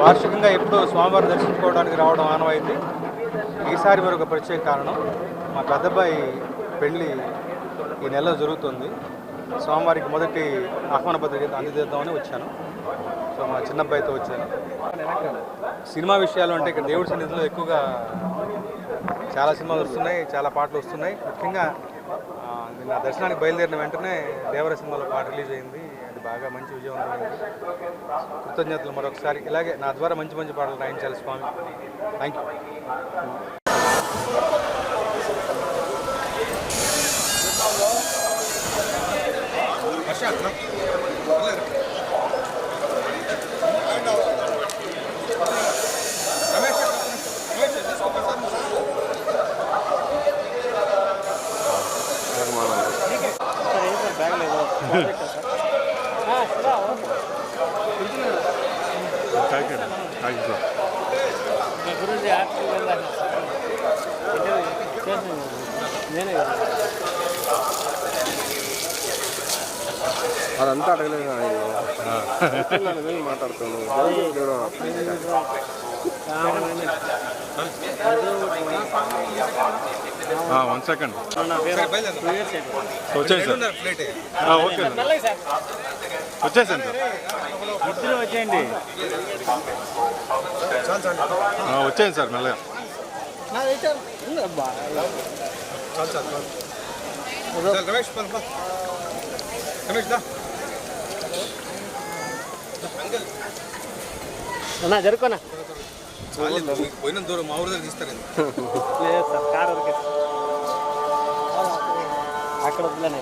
వార్షికంగా ఎప్పుడూ స్వామివారిని దర్శించుకోవడానికి రావడం ఆనవాయితీ. ఈసారి మరొక ప్రత్యేక కారణం, మా పెద్దబ్బాయి పెళ్ళి ఈ నెలలో జరుగుతుంది. స్వామివారికి మొదటి ఆహ్వాన పత్రిక అందజేద్దామని వచ్చాను. సో మా చిన్నబ్బాయితో వచ్చాను. సినిమా విషయాలు అంటే ఇక్కడ దేవుడి సన్నిధిలో ఎక్కువగా చాలా సినిమాలు వస్తున్నాయి, చాలా పాటలు వస్తున్నాయి. ముఖ్యంగా నిన్న దర్శనానికి బయలుదేరిన వెంటనే దేవర సినిమాలో పాట రిలీజ్ అయింది. అది బాగా మంచి విజయవంతమైంది. కృతజ్ఞతలు మరొకసారి. ఇలాగే నా ద్వారా మంచి మంచి పాటలు రాయించాలి స్వామి. Thank you. అదంతా అడగలేదు మాట్లాడుతున్నాను. 1 సెకండ్ వచ్చేది సార్. ఓకే వచ్చేసాను సార్. ఇద్దరు వచ్చేయండి. వచ్చేయండి సార్ మెల్లగా. జరుకోనా పోయిన దూరం మా ఊరు దగ్గర తీస్తారు. లేదు సార్, కారు అక్కడ వద్దులేనా.